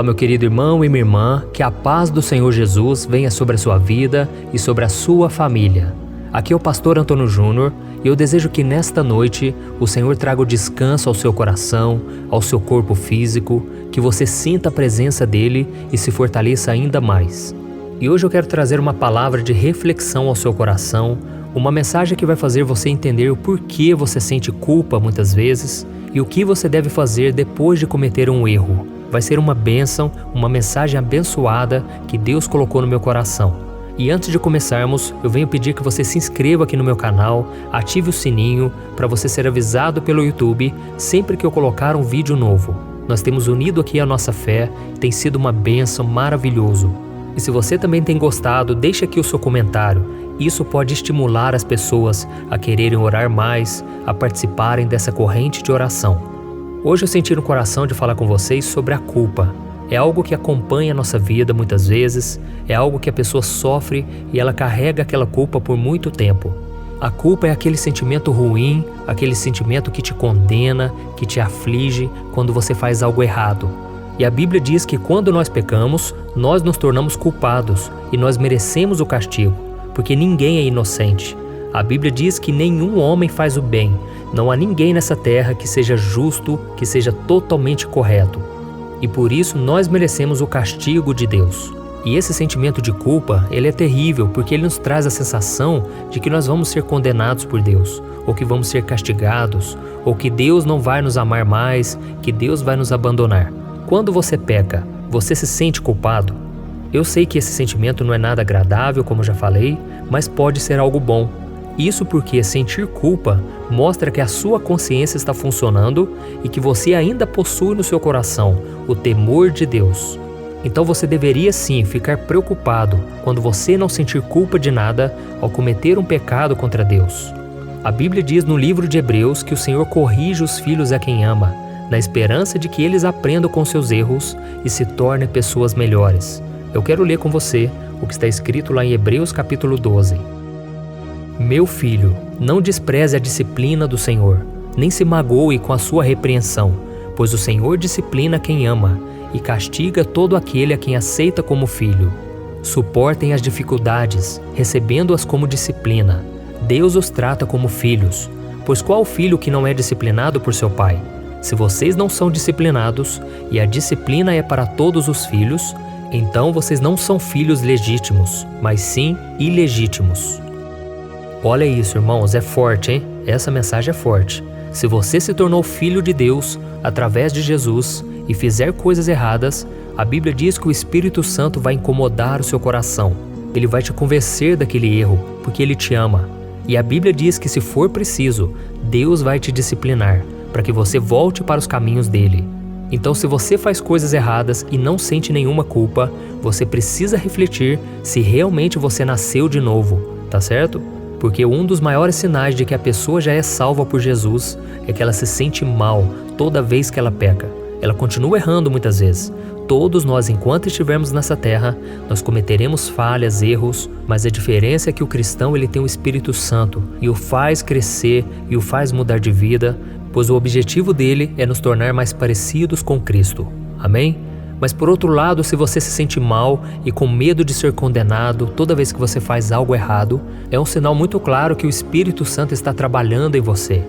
Olá, meu querido irmão e minha irmã, que a paz do Senhor Jesus venha sobre a sua vida e sobre a sua família. Aqui é o pastor Antônio Júnior e eu desejo que nesta noite o Senhor traga o descanso ao seu coração, ao seu corpo físico, que você sinta a presença dele e se fortaleça ainda mais. E hoje eu quero trazer uma palavra de reflexão ao seu coração, uma mensagem que vai fazer você entender o porquê você sente culpa muitas vezes e o que você deve fazer depois de cometer um erro. Vai ser uma bênção, uma mensagem abençoada que Deus colocou no meu coração. E antes de começarmos, eu venho pedir que você se inscreva aqui no meu canal, ative o sininho para você ser avisado pelo YouTube sempre que eu colocar um vídeo novo. Nós temos unido aqui a nossa fé, tem sido uma bênção maravilhoso. E se você também tem gostado, deixe aqui o seu comentário. Isso pode estimular as pessoas a quererem orar mais, a participarem dessa corrente de oração. Hoje eu senti no coração de falar com vocês sobre a culpa. É algo que acompanha a nossa vida muitas vezes, é algo que a pessoa sofre e ela carrega aquela culpa por muito tempo. A culpa é aquele sentimento ruim, aquele sentimento que te condena, que te aflige quando você faz algo errado. E a Bíblia diz que quando nós pecamos, nós nos tornamos culpados e nós merecemos o castigo, porque ninguém é inocente. A Bíblia diz que nenhum homem faz o bem. Não há ninguém nessa terra que seja justo, que seja totalmente correto. E por isso nós merecemos o castigo de Deus. E esse sentimento de culpa, ele é terrível, porque ele nos traz a sensação de que nós vamos ser condenados por Deus, ou que vamos ser castigados, ou que Deus não vai nos amar mais, que Deus vai nos abandonar. Quando você peca, você se sente culpado? Eu sei que esse sentimento não é nada agradável, como eu já falei, mas pode ser algo bom. Isso porque sentir culpa mostra que a sua consciência está funcionando e que você ainda possui no seu coração o temor de Deus. Então você deveria sim ficar preocupado quando você não sentir culpa de nada ao cometer um pecado contra Deus. A Bíblia diz no livro de Hebreus que o Senhor corrige os filhos a quem ama, na esperança de que eles aprendam com seus erros e se tornem pessoas melhores. Eu quero ler com você o que está escrito lá em Hebreus capítulo 12. Meu filho, não despreze a disciplina do Senhor, nem se magoe com a sua repreensão, pois o Senhor disciplina quem ama e castiga todo aquele a quem aceita como filho. Suportem as dificuldades, recebendo-as como disciplina. Deus os trata como filhos, pois qual filho que não é disciplinado por seu pai? Se vocês não são disciplinados, e a disciplina é para todos os filhos, então vocês não são filhos legítimos, mas sim ilegítimos. Olha isso, irmãos, é forte, hein? Essa mensagem é forte. Se você se tornou filho de Deus através de Jesus e fizer coisas erradas, a Bíblia diz que o Espírito Santo vai incomodar o seu coração. Ele vai te convencer daquele erro, porque Ele te ama. E a Bíblia diz que se for preciso, Deus vai te disciplinar, para que você volte para os caminhos dele. Então, se você faz coisas erradas e não sente nenhuma culpa, você precisa refletir se realmente você nasceu de novo, tá certo? Porque um dos maiores sinais de que a pessoa já é salva por Jesus é que ela se sente mal toda vez que ela peca. Ela continua errando muitas vezes. Todos nós, enquanto estivermos nessa terra, nós cometeremos falhas, erros, mas a diferença é que o cristão ele tem o Espírito Santo e o faz crescer e o faz mudar de vida, pois o objetivo dele é nos tornar mais parecidos com Cristo. Amém? Mas por outro lado, se você se sente mal e com medo de ser condenado toda vez que você faz algo errado, é um sinal muito claro que o Espírito Santo está trabalhando em você.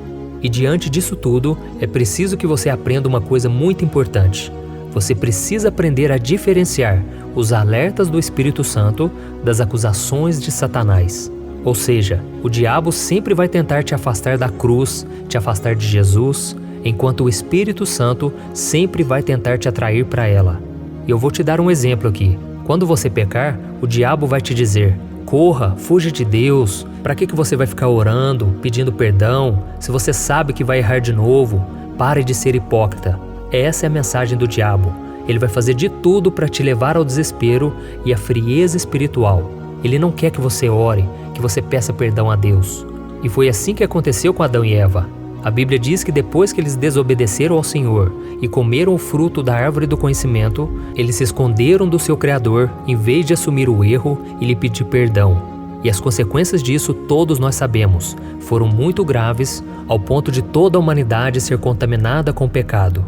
E diante disso tudo, é preciso que você aprenda uma coisa muito importante. Você precisa aprender a diferenciar os alertas do Espírito Santo das acusações de Satanás. Ou seja, o diabo sempre vai tentar te afastar da cruz, te afastar de Jesus, enquanto o Espírito Santo sempre vai tentar te atrair para ela. E eu vou te dar um exemplo aqui. Quando você pecar, o diabo vai te dizer: corra, fuja de Deus. Para que você vai ficar orando, pedindo perdão, se você sabe que vai errar de novo? Pare de ser hipócrita. Essa é a mensagem do diabo. Ele vai fazer de tudo para te levar ao desespero e à frieza espiritual. Ele não quer que você ore, que você peça perdão a Deus. E foi assim que aconteceu com Adão e Eva. A Bíblia diz que depois que eles desobedeceram ao Senhor e comeram o fruto da árvore do conhecimento, eles se esconderam do seu Criador em vez de assumir o erro e lhe pedir perdão. E as consequências disso todos nós sabemos, foram muito graves ao ponto de toda a humanidade ser contaminada com o pecado.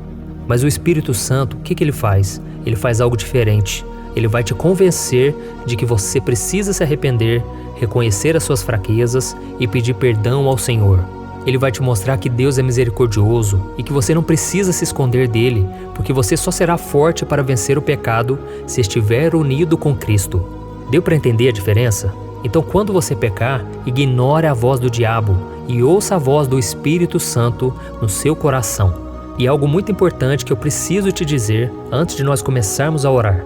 Mas o Espírito Santo, o que ele faz? Ele faz algo diferente. Ele vai te convencer de que você precisa se arrepender, reconhecer as suas fraquezas e pedir perdão ao Senhor. Ele vai te mostrar que Deus é misericordioso e que você não precisa se esconder dele, porque você só será forte para vencer o pecado se estiver unido com Cristo. Deu para entender a diferença? Então, quando você pecar, ignore a voz do diabo e ouça a voz do Espírito Santo no seu coração. E algo muito importante que eu preciso te dizer antes de nós começarmos a orar.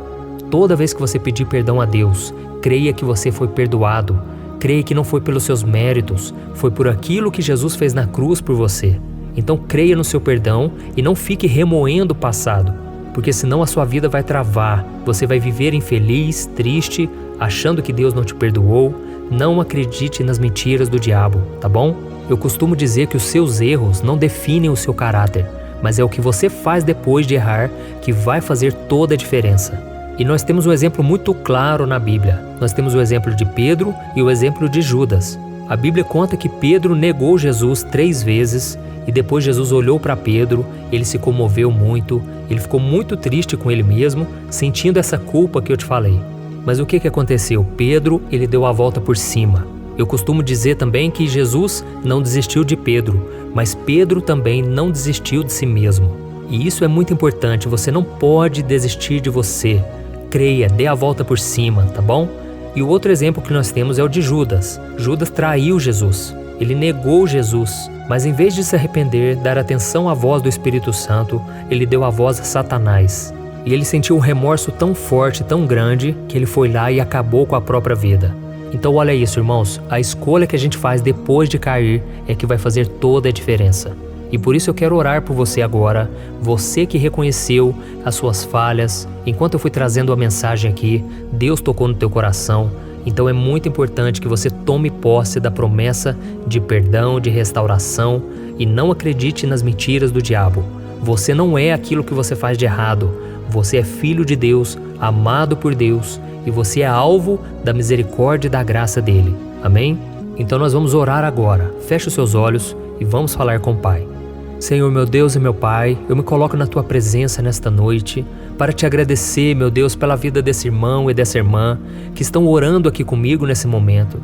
Toda vez que você pedir perdão a Deus, creia que você foi perdoado. Creia que não foi pelos seus méritos, foi por aquilo que Jesus fez na cruz por você. Então creia no seu perdão e não fique remoendo o passado, porque senão a sua vida vai travar, você vai viver infeliz, triste, achando que Deus não te perdoou. Não acredite nas mentiras do diabo, tá bom? Eu costumo dizer que os seus erros não definem o seu caráter, mas é o que você faz depois de errar que vai fazer toda a diferença. E nós temos um exemplo muito claro na Bíblia. Nós temos o exemplo de Pedro e o exemplo de Judas. A Bíblia conta que Pedro negou Jesus 3 vezes e depois Jesus olhou para Pedro, ele se comoveu muito, ele ficou muito triste com ele mesmo, sentindo essa culpa que eu te falei. Mas o que aconteceu? Pedro, ele deu a volta por cima. Eu costumo dizer também que Jesus não desistiu de Pedro, mas Pedro também não desistiu de si mesmo. E isso é muito importante, você não pode desistir de você. Creia, dê a volta por cima, tá bom? E o outro exemplo que nós temos é o de Judas. Judas traiu Jesus, ele negou Jesus, mas em vez de se arrepender, dar atenção à voz do Espírito Santo, ele deu a voz a Satanás. E ele sentiu um remorso tão forte, tão grande, que ele foi lá e acabou com a própria vida. Então olha isso, irmãos, a escolha que a gente faz depois de cair é que vai fazer toda a diferença. E por isso eu quero orar por você agora, você que reconheceu as suas falhas. Enquanto eu fui trazendo a mensagem aqui, Deus tocou no teu coração. Então é muito importante que você tome posse da promessa de perdão, de restauração e não acredite nas mentiras do diabo. Você não é aquilo que você faz de errado. Você é filho de Deus, amado por Deus e você é alvo da misericórdia e da graça dele. Amém? Então nós vamos orar agora. Feche os seus olhos e vamos falar com o Pai. Senhor, meu Deus e meu Pai, eu me coloco na Tua presença nesta noite para Te agradecer, meu Deus, pela vida desse irmão e dessa irmã que estão orando aqui comigo nesse momento.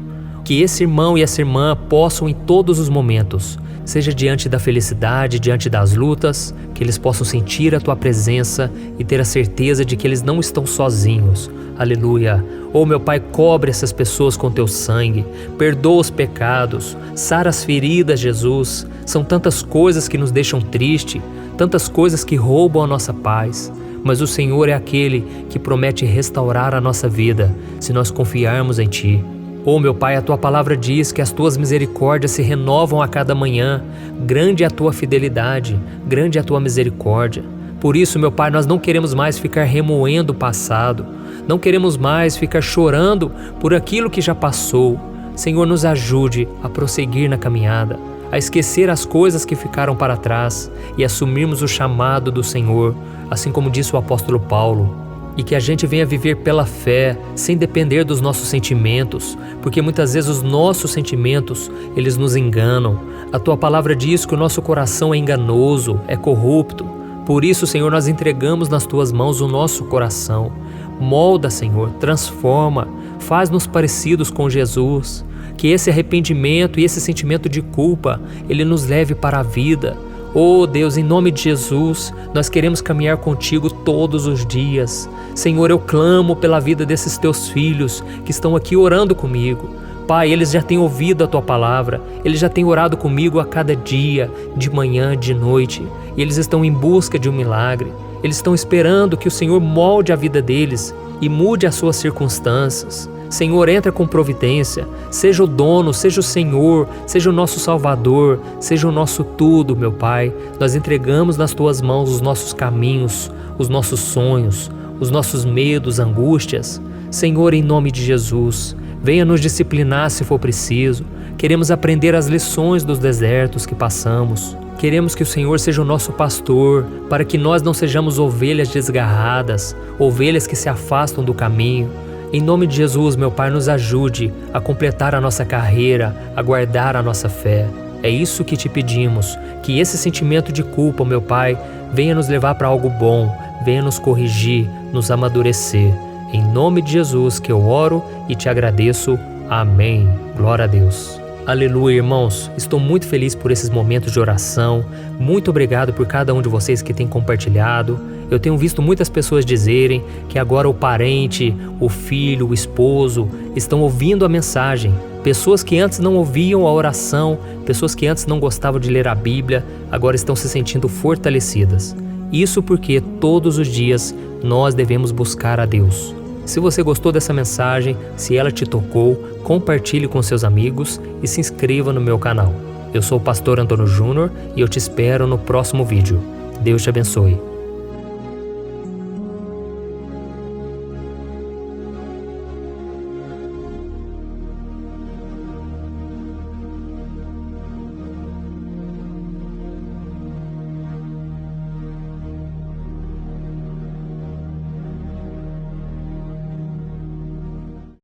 Que esse irmão e essa irmã possam em todos os momentos, seja diante da felicidade, diante das lutas, que eles possam sentir a Tua presença e ter a certeza de que eles não estão sozinhos. Aleluia. Oh, meu Pai, cobre essas pessoas com Teu sangue, perdoa os pecados, sara as feridas, Jesus. São tantas coisas que nos deixam tristes, tantas coisas que roubam a nossa paz. Mas o Senhor é aquele que promete restaurar a nossa vida, se nós confiarmos em Ti. Oh, meu Pai, a Tua palavra diz que as Tuas misericórdias se renovam a cada manhã. Grande é a Tua fidelidade, grande é a Tua misericórdia. Por isso, meu Pai, nós não queremos mais ficar remoendo o passado. Não queremos mais ficar chorando por aquilo que já passou. Senhor, nos ajude a prosseguir na caminhada, a esquecer as coisas que ficaram para trás e assumirmos o chamado do Senhor, assim como disse o apóstolo Paulo. E que a gente venha viver pela fé, sem depender dos nossos sentimentos, porque muitas vezes os nossos sentimentos, eles nos enganam. A Tua palavra diz que o nosso coração é enganoso, é corrupto. Por isso, Senhor, nós entregamos nas Tuas mãos o nosso coração. Molda, Senhor, transforma, faz-nos parecidos com Jesus. Que esse arrependimento e esse sentimento de culpa, ele nos leve para a vida. Oh Deus, em nome de Jesus, nós queremos caminhar contigo todos os dias. Senhor, eu clamo pela vida desses Teus filhos que estão aqui orando comigo. Pai, eles já têm ouvido a Tua palavra, eles já têm orado comigo a cada dia, de manhã, de noite, e eles estão em busca de um milagre. Eles estão esperando que o Senhor molde a vida deles e mude as suas circunstâncias. Senhor, entra com providência, seja o dono, seja o Senhor, seja o nosso Salvador, seja o nosso tudo, meu Pai. Nós entregamos nas Tuas mãos os nossos caminhos, os nossos sonhos, os nossos medos, angústias. Senhor, em nome de Jesus, venha nos disciplinar se for preciso. Queremos aprender as lições dos desertos que passamos. Queremos que o Senhor seja o nosso pastor, para que nós não sejamos ovelhas desgarradas, ovelhas que se afastam do caminho. Em nome de Jesus, meu Pai, nos ajude a completar a nossa carreira, a guardar a nossa fé. É isso que te pedimos, que esse sentimento de culpa, meu Pai, venha nos levar para algo bom, venha nos corrigir, nos amadurecer. Em nome de Jesus que eu oro e te agradeço. Amém. Glória a Deus. Aleluia, irmãos. Estou muito feliz por esses momentos de oração. Muito obrigado por cada um de vocês que tem compartilhado. Eu tenho visto muitas pessoas dizerem que agora o parente, o filho, o esposo estão ouvindo a mensagem. Pessoas que antes não ouviam a oração, pessoas que antes não gostavam de ler a Bíblia, agora estão se sentindo fortalecidas. Isso porque todos os dias nós devemos buscar a Deus. Se você gostou dessa mensagem, se ela te tocou, compartilhe com seus amigos e se inscreva no meu canal. Eu sou o pastor Antônio Júnior e eu te espero no próximo vídeo. Deus te abençoe.